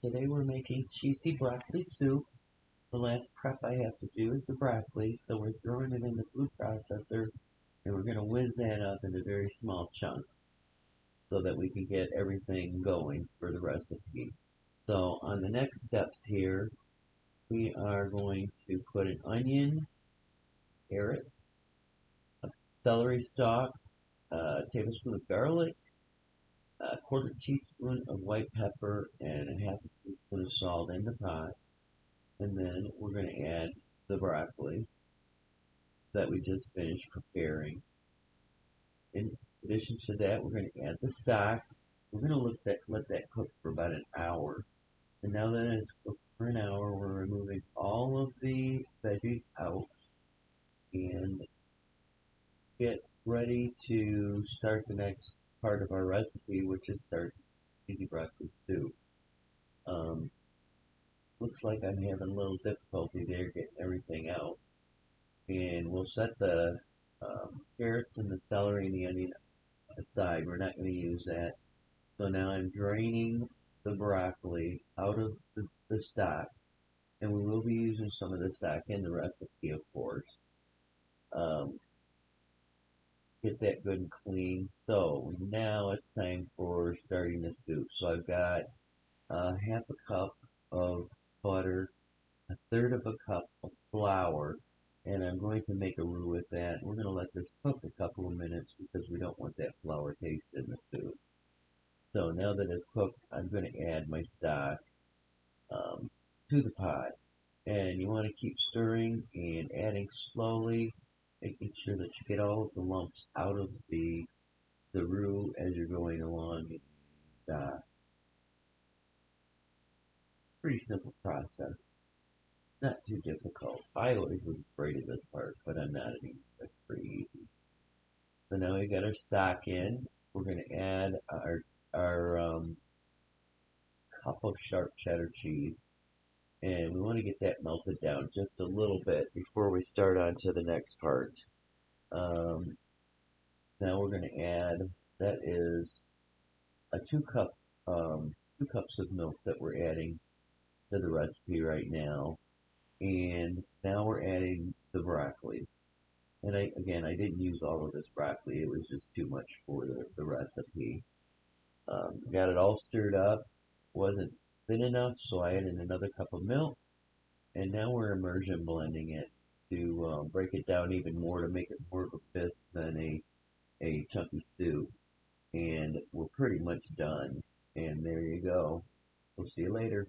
Today we're making cheesy broccoli soup. The last prep I have to do is the broccoli, so we're throwing it in the food processor and we're going to whiz that up into very small chunks so that we can get everything going for the recipe. So on the next steps here, we are going to put an onion, carrot, celery stalk, a tablespoon of garlic, a quarter teaspoon of white pepper, and a half a teaspoon of salt in the pot. And then we're going to add the broccoli that we just finished preparing. In addition to that, we're going to add the stock. We're going to let that cook for about an hour. And now that it's cooked for an hour, we're removing all of the veggies out and get ready to start the next part of our recipe, which is start cheesy broccoli soup. Um, Looks like I'm having a little difficulty there getting everything out. And we'll set the carrots and the celery and the onion aside. We're not going to use that. So now I'm draining the broccoli out of the stock, and we will be using some of the stock in the recipe, of course. Um, get that good and clean. So now it's time for starting the soup. So I've got half a cup of butter, a third of a cup of flour, and I'm going to make a roux with that. We're going to let this cook a couple of minutes because we don't want that flour taste in the soup. So now that it's cooked, I'm going to add my stock um, to the pot. And you want to keep stirring and adding slowly, making sure that you get all of the lumps out of the roux as you're going along. Pretty simple process, not too difficult. I always was afraid of this part, but I'm not anymore. It's pretty easy. So now we got our stock in. We're going to add our cup of sharp cheddar cheese, and we want to get that melted down just a little bit before we start on to the next part. Um, Now we're going to add, that is a 2 cups of milk that we're adding to the recipe right now. And now we're adding the broccoli. And I didn't use all of this broccoli. It was just too much for the recipe. Got it all stirred up. Wasn't thin enough, so I added another cup of milk. And now we're immersion blending it to break it down even more to make it more of a bisque than a chunky soup. And we're pretty much done. And there you go. We'll see you later.